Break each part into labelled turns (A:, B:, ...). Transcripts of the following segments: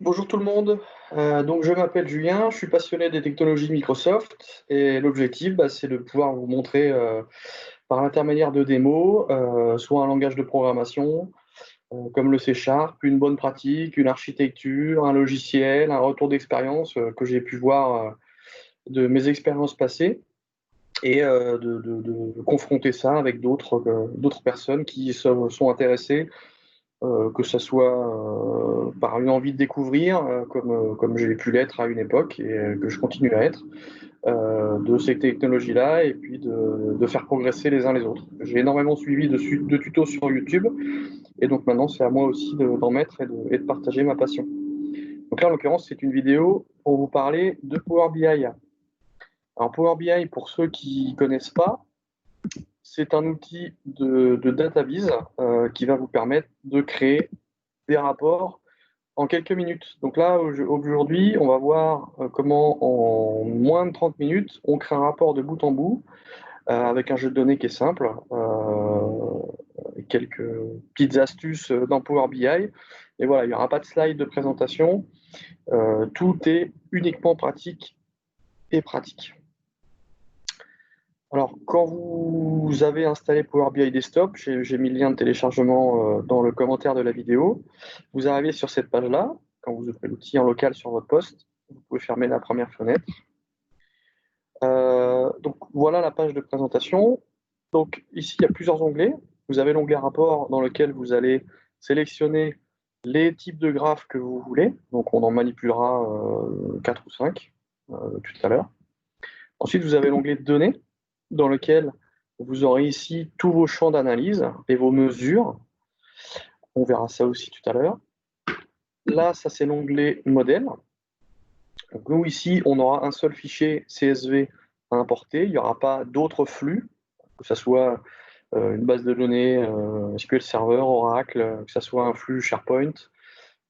A: Bonjour tout le monde. Donc je m'appelle Julien, je suis passionné des technologies Microsoft et l'objectif c'est de pouvoir vous montrer par l'intermédiaire de démos, soit un langage de programmation comme le C Sharp, une bonne pratique, une architecture, un logiciel, un retour d'expérience que j'ai pu voir de mes expériences passées et de confronter ça avec d'autres personnes qui sont intéressées que ce soit par une envie de découvrir, comme j'ai pu l'être à une époque et que je continue à être, de ces technologies-là et puis de faire progresser les uns les autres. J'ai énormément suivi de tutos sur YouTube et donc maintenant c'est à moi aussi d'en mettre et de partager ma passion. Donc là en l'occurrence c'est une vidéo pour vous parler de Power BI. Alors Power BI, pour ceux qui ne connaissent pas, c'est un outil de data viz qui va vous permettre de créer des rapports en quelques minutes. Donc là, aujourd'hui, on va voir comment en moins de 30 minutes, on crée un rapport de bout en bout avec un jeu de données qui est simple, et quelques petites astuces dans Power BI. Et voilà, il n'y aura pas de slide de présentation. Tout est uniquement pratique et pratique. Alors, quand vous avez installé Power BI Desktop, j'ai mis le lien de téléchargement dans le commentaire de la vidéo, vous arrivez sur cette page-là. Quand vous ouvrez l'outil en local sur votre poste, vous pouvez fermer la première fenêtre. Donc voilà la page de présentation. Donc ici, il y a plusieurs onglets. Vous avez l'onglet rapport dans lequel vous allez sélectionner les types de graphes que vous voulez. Donc on en manipulera 4 ou 5 tout à l'heure. Ensuite, vous avez l'onglet données dans lequel vous aurez ici tous vos champs d'analyse et vos mesures. On verra ça aussi tout à l'heure. Là, ça c'est l'onglet modèle. Donc nous ici, on aura un seul fichier CSV à importer. Il n'y aura pas d'autres flux, que ce soit une base de données SQL Server, Oracle, que ce soit un flux SharePoint,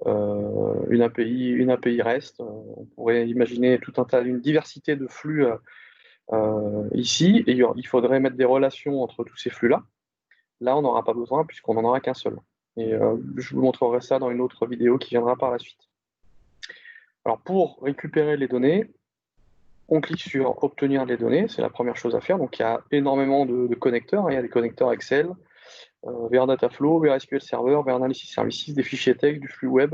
A: une API REST. On pourrait imaginer tout un tas, une diversité de flux ici, et il faudrait mettre des relations entre tous ces flux-là. Là, on n'aura pas besoin puisqu'on n'en aura qu'un seul. Et je vous montrerai ça dans une autre vidéo qui viendra par la suite. Alors, pour récupérer les données, on clique sur obtenir les données, c'est la première chose à faire. Donc il y a énormément de connecteurs, il y a des connecteurs Excel, vers Dataflow, vers SQL Server, vers Analysis Services, des fichiers texte, du flux web,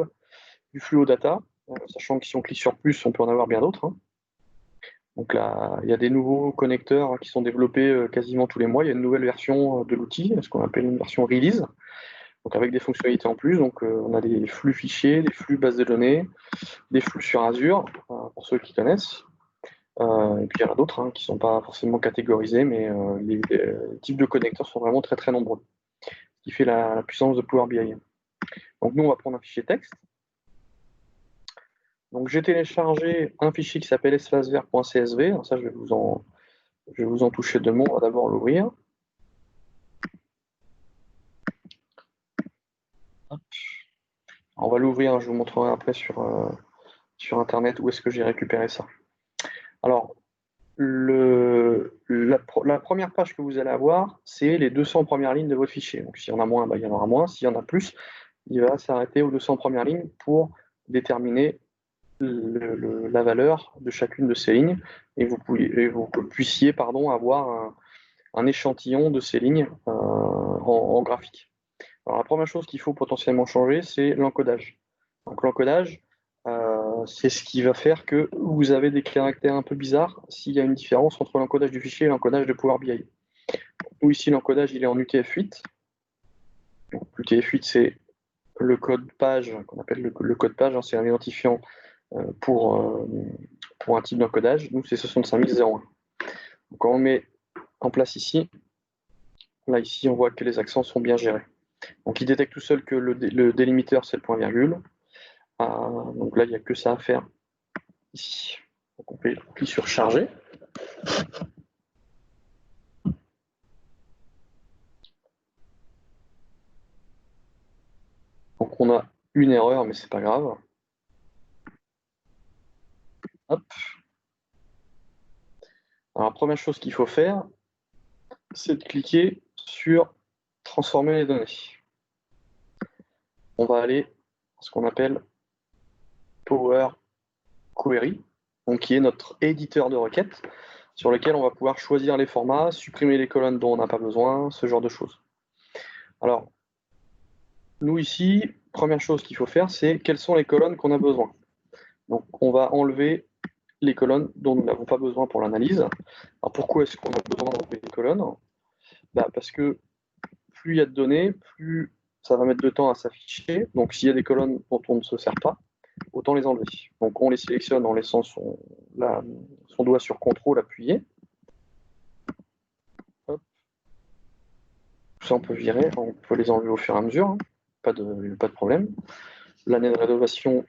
A: du flux OData, sachant que si on clique sur plus, on peut en avoir bien d'autres. Hein. Donc là, il y a des nouveaux connecteurs qui sont développés quasiment tous les mois. Il y a une nouvelle version de l'outil, ce qu'on appelle une version release, donc avec des fonctionnalités en plus. Donc on a des flux fichiers, des flux bases de données, des flux sur Azure, pour ceux qui connaissent. Et puis il y en a d'autres qui ne sont pas forcément catégorisés, mais les types de connecteurs sont vraiment très très nombreux, ce qui fait la puissance de Power BI. Donc nous, on va prendre un fichier texte. Donc j'ai téléchargé un fichier qui s'appelle espaceVert.csv. Alors ça, je vais vous en toucher deux mots. On va d'abord l'ouvrir. On va l'ouvrir, je vous montrerai après sur Internet où est-ce que j'ai récupéré ça. Alors, la première page que vous allez avoir, c'est les 200 premières lignes de votre fichier. Donc s'il y en a moins, il y en aura moins. S'il y en a plus, il va s'arrêter aux 200 premières lignes pour déterminer la valeur de chacune de ces lignes et vous puissiez avoir un échantillon de ces lignes en graphique. Alors la première chose qu'il faut potentiellement changer, c'est l'encodage. Donc l'encodage, c'est ce qui va faire que vous avez des caractères un peu bizarres s'il y a une différence entre l'encodage du fichier et l'encodage de Power BI. Nous ici, l'encodage il est en UTF-8. Donc, l'UTF-8, c'est le code page, qu'on appelle le code page, c'est un identifiant pour un type d'encodage. Nous, c'est 65001. Donc, quand on met en place ici, là, ici, on voit que les accents sont bien gérés. Donc, il détecte tout seul que le délimiteur, c'est le point virgule. Donc là, il n'y a que ça à faire ici. Donc, on clique sur charger. Donc, on a une erreur, mais c'est pas grave. Hop. Alors, la première chose qu'il faut faire, c'est de cliquer sur transformer les données. On va aller à ce qu'on appelle Power Query, donc qui est notre éditeur de requêtes, sur lequel on va pouvoir choisir les formats, supprimer les colonnes dont on n'a pas besoin, ce genre de choses. Alors, nous ici, première chose qu'il faut faire, c'est quelles sont les colonnes qu'on a besoin. Donc, on va enlever les colonnes dont nous n'avons pas besoin pour l'analyse. Alors, pourquoi est-ce qu'on a besoin d'enlever les colonnes? Parce que plus il y a de données, plus ça va mettre de temps à s'afficher. Donc, s'il y a des colonnes dont on ne se sert pas, autant les enlever. Donc, on les sélectionne en laissant son doigt sur CTRL appuyé. Hop. Ça, on peut virer, on peut les enlever au fur et à mesure, hein. Pas de problème. L'année de rénovation,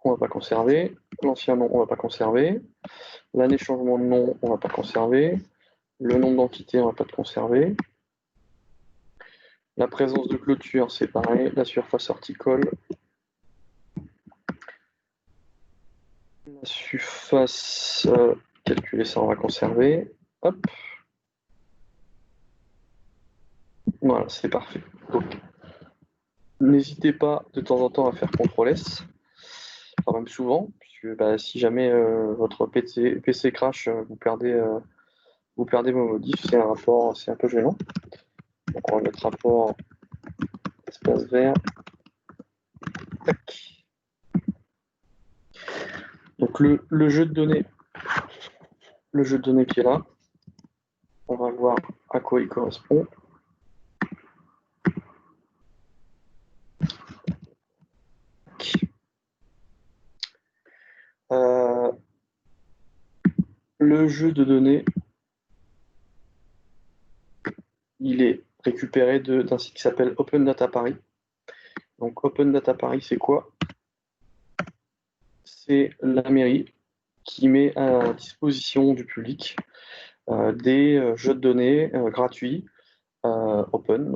A: on ne va pas conserver. L'ancien nom, on ne va pas conserver. L'année changement de nom, on ne va pas conserver. Le nom d'entité, on ne va pas conserver. La présence de clôture, c'est pareil. La surface horticole. La surface calculée, ça, on va conserver. Hop. Voilà, c'est parfait. Donc, n'hésitez pas de temps en temps à faire CTRL-S, enfin même souvent, puisque si jamais votre PC crash, vous perdez vos modifs, c'est un peu gênant. Donc on va mettre rapport espace vert. Tac. Donc le jeu de données qui est là, on va voir à quoi il correspond. Le jeu de données, il est récupéré d'un site qui s'appelle Open Data Paris. Donc Open Data Paris, c'est quoi? C'est la mairie qui met à disposition du public des jeux de données gratuits, open,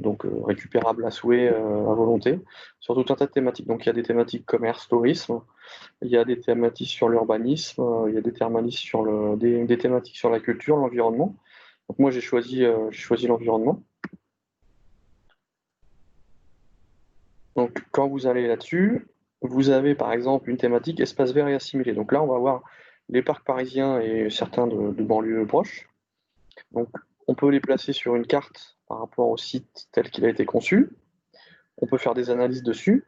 A: donc récupérables à souhait, à volonté, sur tout un tas de thématiques. Donc il y a des thématiques commerce, tourisme, il y a des thématiques sur l'urbanisme, il y a des thématiques sur la culture, l'environnement. Donc moi j'ai choisi l'environnement. Donc quand vous allez là-dessus, vous avez par exemple une thématique espace vert et assimilé. Donc là on va voir les parcs parisiens et certains de banlieues proches. Donc on peut les placer sur une carte par rapport au site tel qu'il a été conçu. On peut faire des analyses dessus.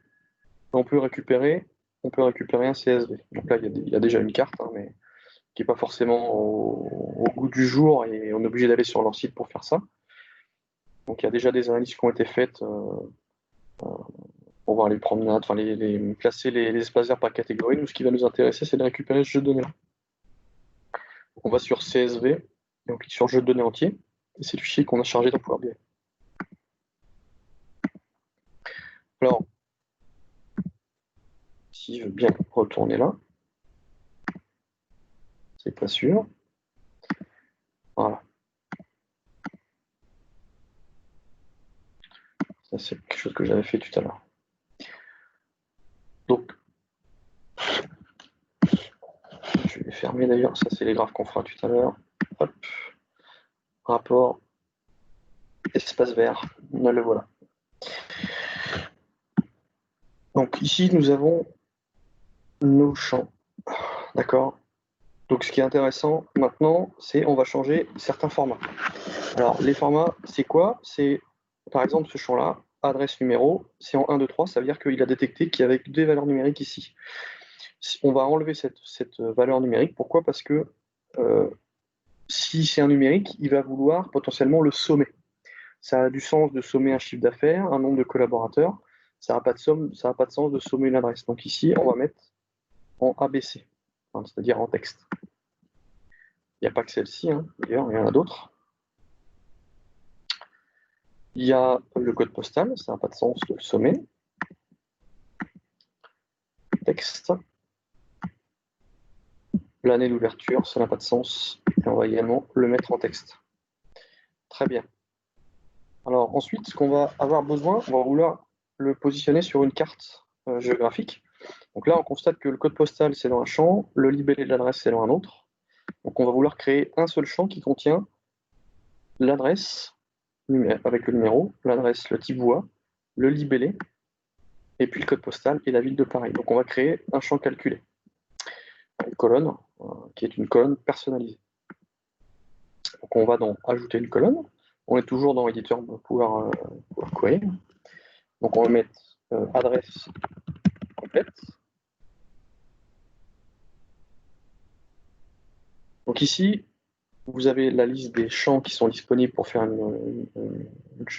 A: On peut récupérer un CSV. Donc là il y a déjà une carte, hein, mais qui n'est pas forcément au goût du jour et on est obligé d'aller sur leur site pour faire ça. Donc il y a déjà des analyses qui ont été faites pour voir les promenades, enfin classer les espaces verts par catégorie. Nous, ce qui va nous intéresser, c'est de récupérer ce jeu de données-là. On va sur CSV et on clique sur jeu de données entier. Et c'est le fichier qu'on a chargé dans Power BI. Alors, si je veux bien retourner là, c'est pas sûr. Voilà. Ça, c'est quelque chose que j'avais fait tout à l'heure. Donc, je vais les fermer d'ailleurs. Ça, c'est les graphes qu'on fera tout à l'heure. Hop. Rapport espace vert. Le voilà. Donc ici, nous avons nos champs. D'accord? Donc ce qui est intéressant maintenant, c'est on va changer certains formats. Alors les formats, c'est quoi? C'est par exemple ce champ-là, adresse numéro, c'est en 1, 2, 3, ça veut dire qu'il a détecté qu'il y avait des valeurs numériques ici. On va enlever cette valeur numérique. Pourquoi? Parce que si c'est un numérique, il va vouloir potentiellement le sommer. Ça a du sens de sommer un chiffre d'affaires, un nombre de collaborateurs. Ça n'a pas de sens de sommer une adresse. Donc ici, on va mettre en ABC, hein, c'est-à-dire en texte. Il n'y a pas que celle-ci, hein. D'ailleurs, il y en a d'autres. Il y a le code postal, ça n'a pas de sens de le sommer. Texte. L'année d'ouverture, ça n'a pas de sens. Et on va également le mettre en texte. Très bien. Alors ensuite, ce qu'on va avoir besoin, on va vouloir le positionner sur une carte géographique. Donc là, on constate que le code postal, c'est dans un champ, le libellé de l'adresse, c'est dans un autre. Donc on va vouloir créer un seul champ qui contient l'adresse avec le numéro, l'adresse, le type voie, le libellé et puis le code postal et la ville de Paris. Donc on va créer un champ calculé, une colonne, qui est une colonne personnalisée. Donc on va donc ajouter une colonne. On est toujours dans l'éditeur Power Query. Donc on va mettre adresse complète. Donc ici, vous avez la liste des champs qui sont disponibles pour faire une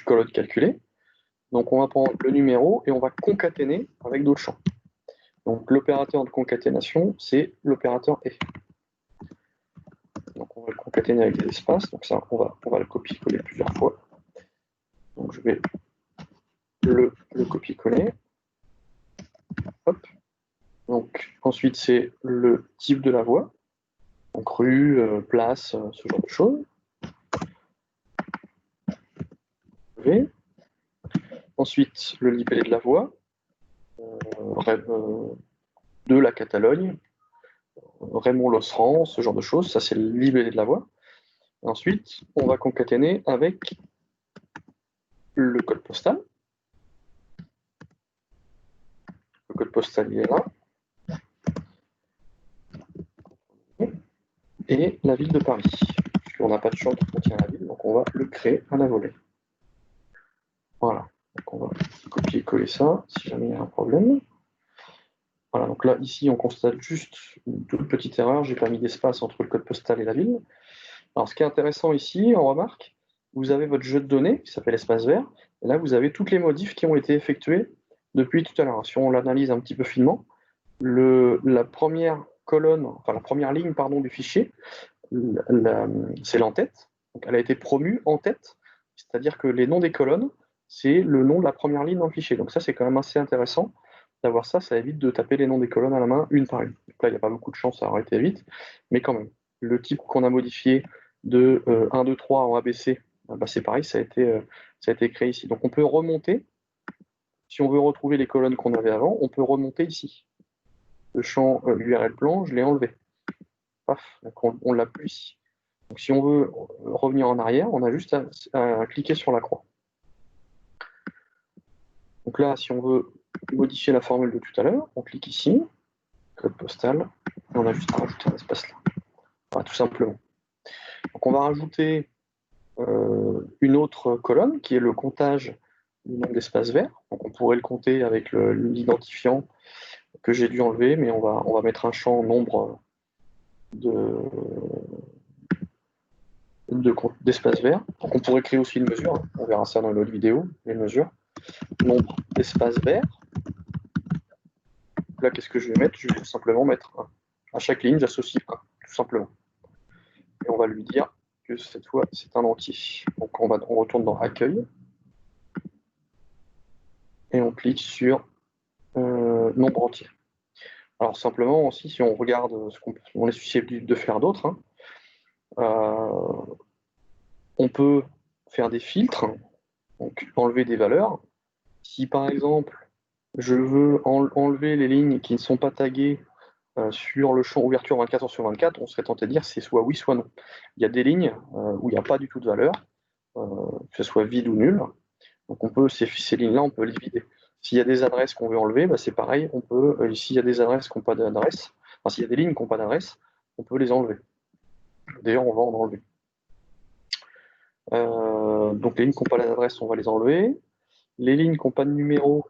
A: colonne calculée. Donc on va prendre le numéro et on va concaténer avec d'autres champs. Donc l'opérateur de concaténation, c'est l'opérateur et. Donc on va le concaténer avec des espaces. Donc ça, on va le copier-coller plusieurs fois. Donc je vais le copier-coller. Hop. Donc ensuite c'est le type de la voie. Donc rue, place, ce genre de choses. V. Ensuite le libellé de la voie. De la Catalogne. Raymond Losserand, ce genre de choses. Ça c'est le libellé de la voie. Et ensuite on va concaténer avec le code postal. Le code postal il est là. Et la ville de Paris. Puisqu'on n'a pas de champ qui contient la ville, donc on va le créer à la volée. Voilà. Donc on va copier-coller ça, si jamais il y a un problème. Voilà, donc là, ici, on constate juste une toute petite erreur. J'ai pas mis d'espace entre le code postal et la ville. Alors, ce qui est intéressant ici, on remarque, vous avez votre jeu de données qui s'appelle espace vert. Et là, vous avez toutes les modifs qui ont été effectués depuis tout à l'heure. Si on l'analyse un petit peu finement, la première colonne, enfin la première ligne pardon, du fichier, c'est l'en-tête. Donc, elle a été promue en tête, c'est-à-dire que les noms des colonnes, c'est le nom de la première ligne dans le fichier. Donc ça, c'est quand même assez intéressant d'avoir ça. Ça évite de taper les noms des colonnes à la main, une par une. Donc là, il n'y a pas beaucoup de chance, ça aurait été vite, mais quand même. Le type qu'on a modifié de 1, 2, 3 en ABC, bah, c'est pareil, ça a été créé ici. Donc on peut remonter, si on veut retrouver les colonnes qu'on avait avant, on peut remonter ici. Le champ URL plan, je l'ai enlevé. Paf, donc on l'a plus ici. Donc si on veut revenir en arrière, on a juste à cliquer sur la croix. Donc là, si on veut modifier la formule de tout à l'heure, on clique ici, code postal, et on a juste à rajouter un espace là. Voilà, tout simplement. Donc on va rajouter une autre colonne qui est le comptage du nombre d'espaces verts. Donc on pourrait le compter avec l'identifiant que j'ai dû enlever, mais on va mettre un champ nombre d'espaces verts. Donc on pourrait créer aussi une mesure, hein. On verra ça dans une autre vidéo, les mesures. Nombre d'espaces verts. Là, qu'est-ce que je vais mettre? Je vais simplement mettre 1. À chaque ligne, j'associe 1, tout simplement. Et on va lui dire que cette fois, c'est un entier. Donc on retourne dans Accueil. Et on clique sur Nombre entier. Alors simplement aussi, si on regarde ce qu'on est susceptible de faire d'autre, hein, on peut faire des filtres, donc enlever des valeurs. Si par exemple, je veux enlever les lignes qui ne sont pas taguées sur le champ ouverture 24 heures sur 24, on serait tenté de dire c'est soit oui, soit non. Il y a des lignes où il n'y a pas du tout de valeur, que ce soit vide ou nul. Donc on peut, ces lignes-là, on peut les vider. S'il y a des adresses qu'on veut enlever, bah, c'est pareil, on peut, s'il y a des adresses qui n'ont pas d'adresse, enfin s'il y a des lignes qui n'ont pas d'adresse, on peut les enlever. D'ailleurs, on va en enlever. Donc les lignes qui n'ont pas d'adresse, on va les enlever. Les lignes qui n'ont pas de numéro,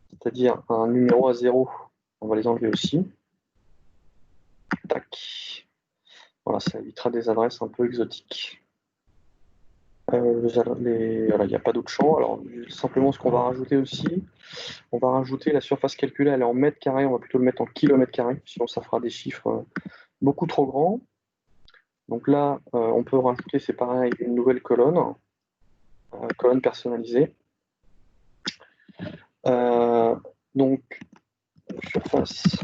A: c'est-à-dire un numéro à 0, on va les enlever aussi. Tac. Voilà, ça évitera des adresses un peu exotiques. Voilà, il n'y a pas d'autre champ. Alors, simplement, ce qu'on va rajouter aussi, on va rajouter la surface calculée, elle est en mètres carrés, on va plutôt le mettre en kilomètres carrés, sinon ça fera des chiffres beaucoup trop grands. Donc là, on peut rajouter, c'est pareil, une nouvelle colonne, colonne personnalisée. Donc, surface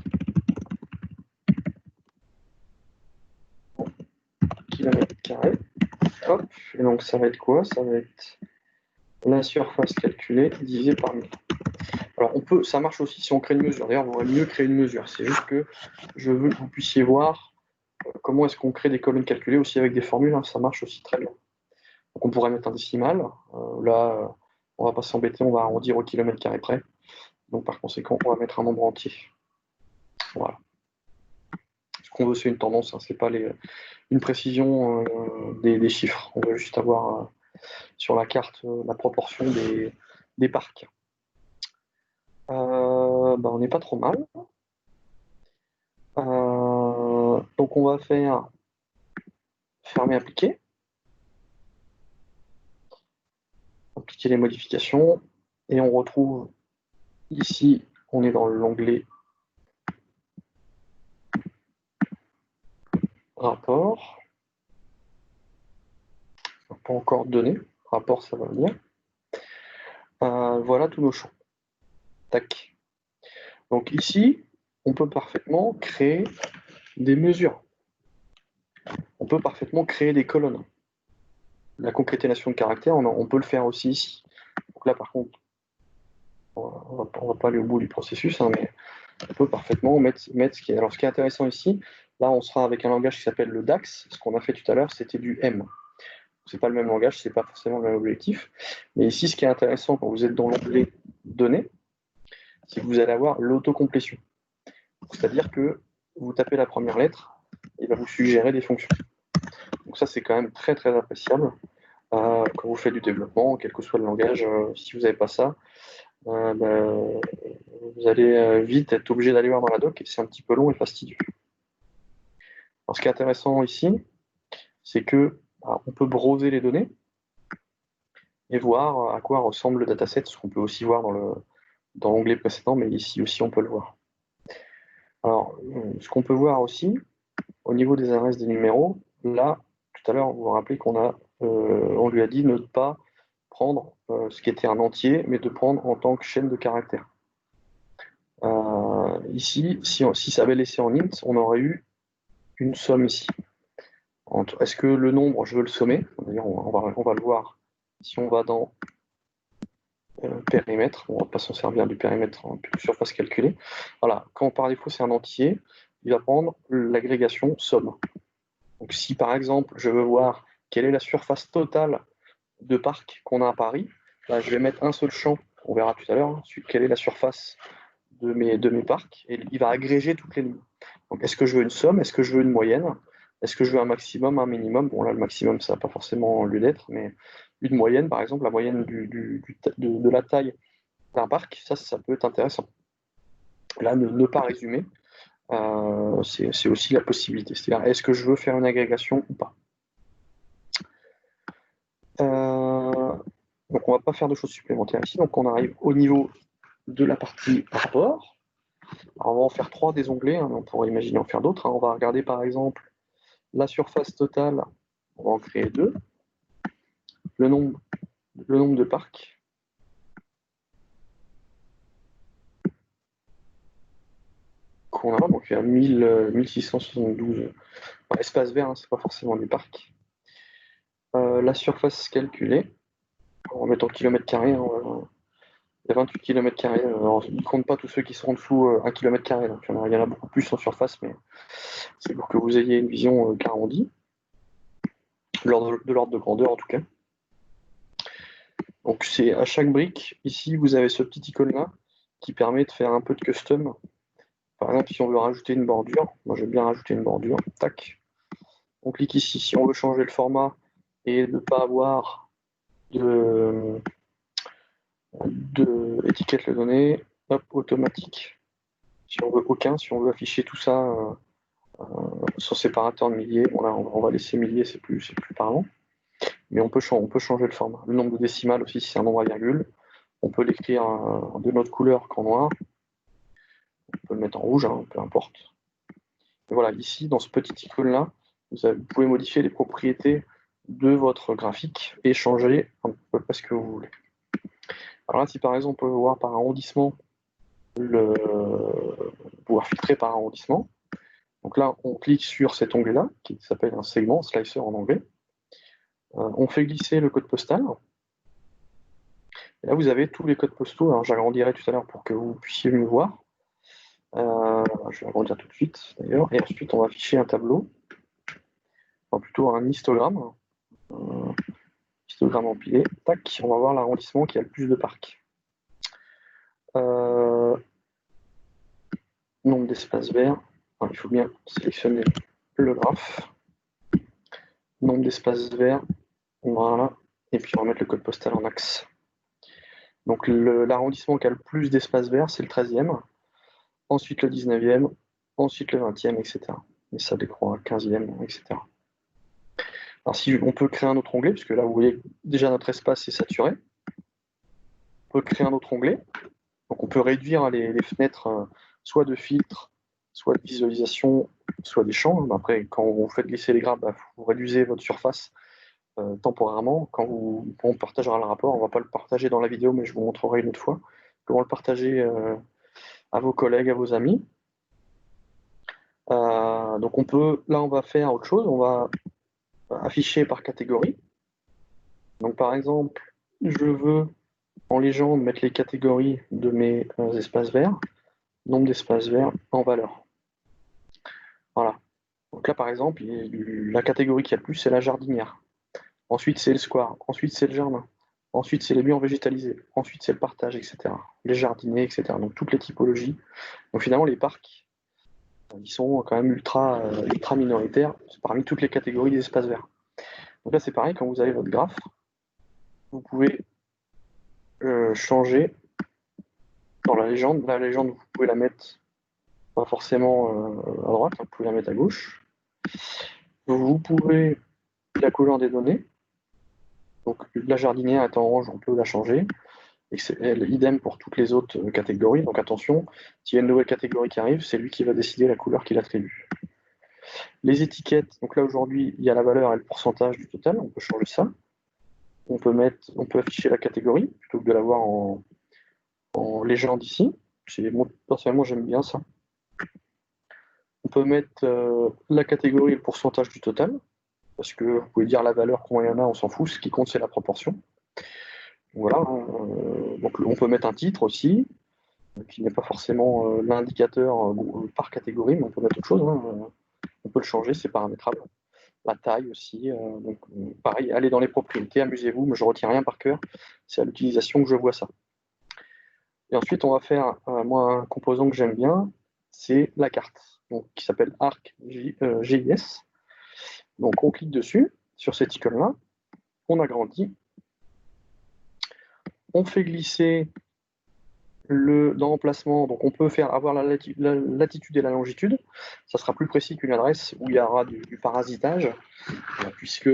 A: kilomètres carrés. Hop, et donc ça va être quoi? Ça va être la surface calculée divisée par 1000. Alors ça marche aussi si on crée une mesure. D'ailleurs, on va mieux créer une mesure. C'est juste que je veux que vous puissiez voir comment est-ce qu'on crée des colonnes calculées aussi avec des formules. Hein, ça marche aussi très bien. Donc on pourrait mettre un décimal. Là, on va pas s'embêter, on va arrondir au kilomètre carré près. Donc par conséquent, on va mettre un nombre entier. Voilà. Ce qu'on veut, c'est une tendance, hein, c'est pas une précision des chiffres. On veut juste avoir sur la carte la proportion des parcs. On n'est pas trop mal. Donc on va faire fermer appliquer. Appliquer les modifications. Et on retrouve ici, on est dans l'onglet rapport. Pas encore donné. Rapport, ça va venir. Voilà tous nos champs. Tac. Donc ici, on peut parfaitement créer des mesures. On peut parfaitement créer des colonnes. La concaténation de caractères, on peut le faire aussi ici. Donc là, par contre, on va pas aller au bout du processus, hein, mais on peut parfaitement mettre ce qui est. Alors, ce qui est intéressant ici, là, on sera avec un langage qui s'appelle le DAX. Ce qu'on a fait tout à l'heure, c'était du M. C'est pas le même langage, c'est pas forcément le même objectif. Mais ici, ce qui est intéressant quand vous êtes dans l'onglet données, c'est que vous allez avoir l'autocomplétion. C'est-à-dire que vous tapez la première lettre, il va vous suggérer des fonctions. Donc ça, c'est quand même très très appréciable quand vous faites du développement, quel que soit le langage. Si vous n'avez pas ça, vous allez vite être obligé d'aller voir dans la doc et c'est un petit peu long et fastidieux. Alors, ce qui est intéressant ici, c'est que on peut browser les données et voir à quoi ressemble le dataset, ce qu'on peut aussi voir dans l'onglet précédent, mais ici aussi on peut le voir. Alors, ce qu'on peut voir aussi, au niveau des adresses des numéros, là, tout à l'heure, vous vous rappelez on lui a dit ne pas prendre ce qui était un entier, mais de prendre en tant que chaîne de caractères. Ici, si ça avait laissé en int, on aurait eu une somme ici. Est-ce que le nombre, je veux le sommer? D'ailleurs, on va le voir si on va dans périmètre. On ne va pas s'en servir du périmètre en surface calculée. Voilà, quand par défaut c'est un entier, il va prendre l'agrégation somme. Donc si par exemple je veux voir quelle est la surface totale de parc qu'on a à Paris, là, je vais mettre un seul champ, on verra tout à l'heure, hein, quelle est la surface de mes parcs, et il va agréger toutes les lignes. Donc est-ce que je veux une somme, est-ce que je veux une moyenne, est-ce que je veux un maximum, un minimum? Bon là le maximum ça n'a pas forcément lieu d'être, mais une moyenne par exemple, la moyenne de la taille d'un parc, ça peut être intéressant. Là, ne pas résumer, c'est aussi la possibilité. C'est-à-dire, est-ce que je veux faire une agrégation ou pas? Donc, on ne va pas faire de choses supplémentaires ici. Donc, on arrive au niveau de la partie rapport. Alors, on va en faire 3 des onglets. Hein, on pourrait imaginer en faire d'autres. Hein. On va regarder par exemple la surface totale. On va en créer 2. Le nombre de parcs. Qu'on a. Donc, il y a 1672 espaces verts. Hein, ce n'est pas forcément des parcs. La surface calculée. On va mettre en kilomètres carrés. Hein, il y a 28 km². Il ne compte pas tous ceux qui sont en dessous 1 km². Donc il y en a beaucoup plus en surface, mais c'est pour que vous ayez une vision arrondie, de l'ordre de grandeur en tout cas. Donc c'est à chaque brique, ici vous avez ce petit icône-là qui permet de faire un peu de custom. Par exemple, si on veut rajouter une bordure, moi j'aime bien rajouter une bordure, tac. On clique ici, si on veut changer le format et ne pas avoir de étiquette le données, hop, automatique. Si on veut aucun, si on veut afficher tout ça sur séparateur de milliers, bon là on va laisser milliers, c'est plus parlant. Mais on peut changer le format. Le nombre de décimales aussi, si c'est un nombre à virgule, on peut l'écrire de notre couleur qu'en noir. On peut le mettre en rouge, hein, peu importe. Et voilà, ici, dans ce petit icône-là, vous pouvez modifier les propriétés de votre graphique et changer un peu près ce que vous voulez. Alors là, si par exemple on peut voir par arrondissement, pouvoir filtrer par arrondissement. Donc là, on clique sur cet onglet-là, qui s'appelle un segment, slicer en anglais. On fait glisser le code postal. Et là, vous avez tous les codes postaux. Alors, j'agrandirai tout à l'heure pour que vous puissiez mieux voir. Je vais agrandir tout de suite, d'ailleurs. Et ensuite, on va afficher un tableau. Enfin, plutôt un histogramme. Histogramme empilé. Tac, on va voir l'arrondissement qui a le plus de parcs. nombre d'espaces verts. Alors, il faut bien sélectionner le graphe. Nombre d'espaces verts. Voilà. Et puis on va mettre le code postal en axe. Donc l'arrondissement qui a le plus d'espaces verts, c'est le 13e. Ensuite le 19e. Ensuite le 20e, etc. Et ça décroît à 15e, etc. Alors si on peut créer un autre onglet, puisque là vous voyez déjà notre espace est saturé. On peut créer un autre onglet. Donc on peut réduire les fenêtres soit de filtre, soit de visualisation, soit des champs. Après, quand vous faites glisser les graphes, vous réduisez votre surface temporairement. Quand on partagera le rapport, on ne va pas le partager dans la vidéo, mais je vous montrerai une autre fois comment le partager à vos collègues, à vos amis. Donc là on va faire autre chose, on va afficher par catégorie. Donc par exemple, je veux en légende mettre les catégories de mes espaces verts, nombre d'espaces verts en valeur. Voilà. Donc là par exemple, la catégorie qui a le plus, c'est la jardinière. Ensuite c'est le square, ensuite c'est le jardin, ensuite c'est les lieux en végétalisé, ensuite c'est le partage, etc. Les jardiniers, etc. Donc toutes les typologies. Donc finalement les parcs, ils sont quand même ultra minoritaires parmi toutes les catégories des espaces verts. Donc là c'est pareil, quand vous avez votre graphe, vous pouvez changer dans la légende. La légende, vous pouvez la mettre pas forcément à droite, vous pouvez la mettre à gauche. Vous pouvez la couleur des données. Donc la jardinière est en orange, on peut la changer. Et c'est idem pour toutes les autres catégories. Donc attention, s'il y a une nouvelle catégorie qui arrive, c'est lui qui va décider la couleur qu'il attribue. Les étiquettes, donc là aujourd'hui, il y a la valeur et le pourcentage du total, on peut changer ça. On peut afficher la catégorie plutôt que de l'avoir en légende ici. Moi, personnellement, j'aime bien ça. On peut mettre la catégorie et le pourcentage du total, parce que vous pouvez dire la valeur, combien il y en a, on s'en fout, ce qui compte c'est la proportion. Voilà, donc on peut mettre un titre aussi, qui n'est pas forcément l'indicateur par catégorie, mais on peut mettre autre chose, hein. On peut le changer, c'est paramétrable. La taille aussi, donc pareil, allez dans les propriétés, amusez-vous, mais je ne retiens rien par cœur, c'est à l'utilisation que je vois ça. Et ensuite, on va faire, moi, un composant que j'aime bien, c'est la carte, donc, qui s'appelle ArcGIS. Donc on clique dessus, sur cette icône-là, on agrandit, on fait glisser dans l'emplacement, donc on peut avoir la latitude et la longitude, ça sera plus précis qu'une adresse où il y aura du parasitage, puisque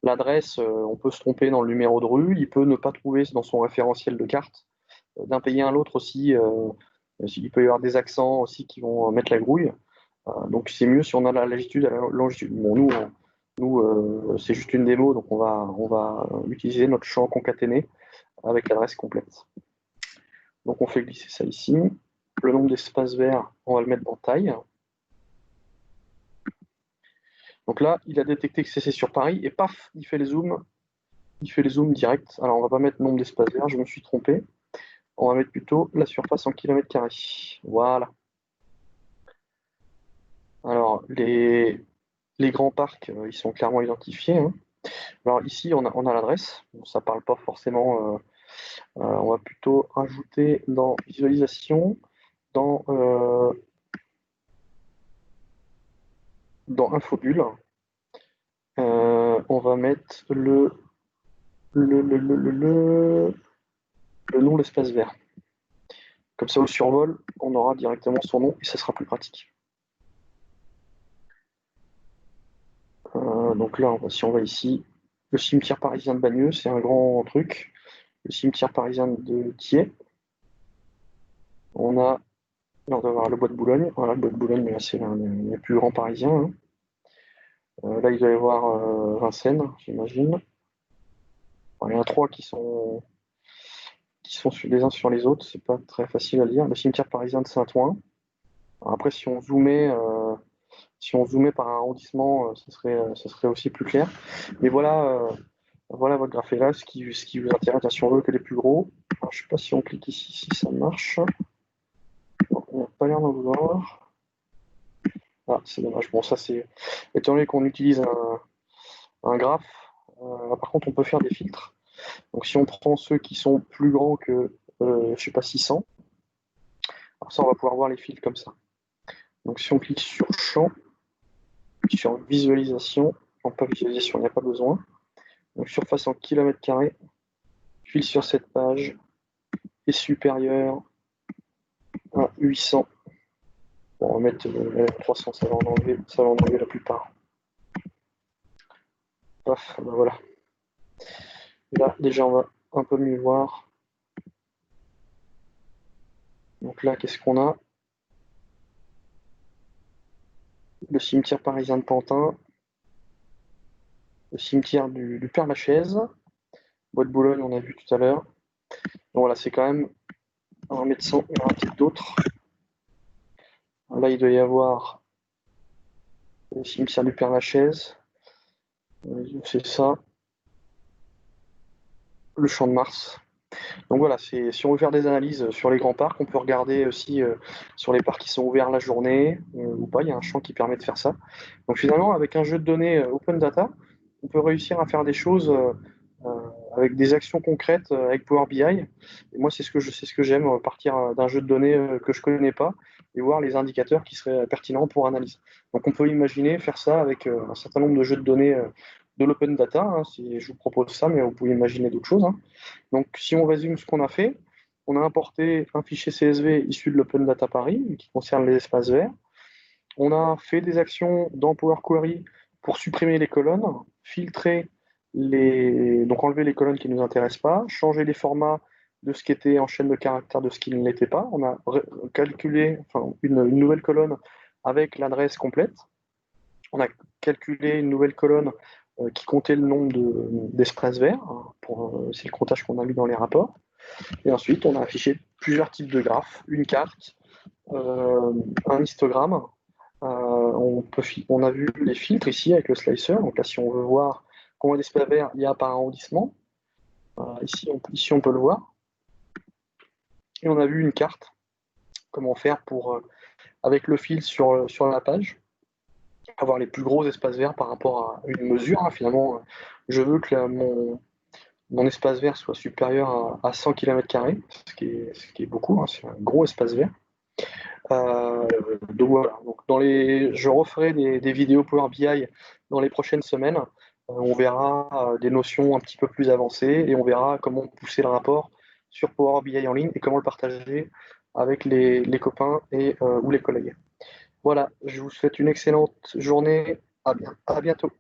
A: l'adresse, on peut se tromper dans le numéro de rue, il peut ne pas trouver dans son référentiel de carte, d'un pays à l'autre aussi, il peut y avoir des accents aussi qui vont mettre la grouille, donc c'est mieux si on a la latitude et la longitude. Bon, nous c'est juste une démo, donc on va utiliser notre champ concaténé avec l'adresse complète. Donc on fait glisser ça ici. Le nombre d'espaces verts, on va le mettre dans taille. Donc là, il a détecté que c'est sur Paris et paf, il fait les zooms. Il fait les zooms direct. Alors on va pas mettre nombre d'espaces verts, je me suis trompé. On va mettre plutôt la surface en kilomètres carrés. Voilà. Alors les grands parcs, ils sont clairement identifiés, hein. Alors ici, on a l'adresse. Bon, ça parle pas forcément. On va plutôt rajouter dans visualisation, dans Infobule, on va mettre le nom de l'espace vert. Comme ça, au survol, on aura directement son nom et ça sera plus pratique. Donc là, si on va ici, le cimetière parisien de Bagneux, c'est un grand truc. Le cimetière parisien de Thiers. On va avoir le bois de Boulogne. Voilà, le bois de Boulogne, c'est les plus grands parisiens, hein. Là, il doit y avoir Vincennes, j'imagine. Il y en a trois qui sont les uns sur les autres, c'est pas très facile à lire. Le cimetière parisien de Saint-Ouen. Après, si on zoomait par arrondissement, ce serait aussi plus clair. Mais voilà, voilà votre graphe là, ce qui vous intéresse, si on veut que les plus gros. Alors, je ne sais pas si on clique ici, si ça marche. Bon, on n'a pas l'air d'en vouloir. Ah, c'est dommage. Bon, ça c'est. Étant donné qu'on utilise un graphe, par contre, on peut faire des filtres. Donc si on prend ceux qui sont plus grands que, je sais pas, 600, Alors ça, on va pouvoir voir les fils comme ça. Donc si on clique sur champ, sur visualisation, non pas visualisation, il n'y a pas besoin. Donc surface en kilomètres carrés, fil sur cette page est supérieur à 800. Bon, on va mettre 300, ça va en enlever la plupart. Paf, ben voilà. Là, déjà, on va un peu mieux voir. Donc là, qu'est-ce qu'on a? Le cimetière parisien de Pantin, le cimetière du Père-Lachaise, Bois de Boulogne, on a vu tout à l'heure. Donc voilà, c'est quand même un médecin, il y en aura peut-être d'autres. Là, il doit y avoir le cimetière du Père-Lachaise, c'est ça, le champ de Mars. Donc voilà, si on veut faire des analyses sur les grands parcs, on peut regarder aussi sur les parcs qui sont ouverts la journée ou pas. Il y a un champ qui permet de faire ça. Donc finalement, avec un jeu de données open data, on peut réussir à faire des choses avec des actions concrètes avec Power BI. Et moi, c'est ce que j'aime, partir d'un jeu de données que je connais pas et voir les indicateurs qui seraient pertinents pour analyse. Donc on peut imaginer faire ça avec un certain nombre de jeux de données de l'open data. Hein, si je vous propose ça, mais vous pouvez imaginer d'autres choses. Hein. Donc, si on résume ce qu'on a fait, on a importé un fichier CSV issu de l'Open Data Paris qui concerne les espaces verts. On a fait des actions dans Power Query pour supprimer les colonnes, filtrer donc enlever les colonnes qui ne nous intéressent pas, changer les formats de ce qui était en chaîne de caractères de ce qui ne l'était pas. On a calculé une nouvelle colonne avec l'adresse complète. On a calculé une nouvelle colonne qui comptait le nombre d'espaces verts. Hein, c'est le comptage qu'on a mis dans les rapports. Et ensuite, on a affiché plusieurs types de graphes, une carte, un histogramme. On a vu les filtres ici avec le slicer. Donc là, si on veut voir combien d'espaces verts il y a par arrondissement, ici on peut le voir. Et on a vu une carte, comment faire pour, avec le fil sur la page, avoir les plus gros espaces verts par rapport à une mesure. Hein. Finalement, je veux que mon espace vert soit supérieur à 100 km², ce qui est beaucoup, hein, c'est un gros espace vert. Donc voilà, donc je referai des vidéos Power BI dans les prochaines semaines. On verra des notions un petit peu plus avancées et on verra comment pousser le rapport sur Power BI en ligne et comment le partager avec les copains ou les collègues. Voilà, je vous souhaite une excellente journée. À bientôt.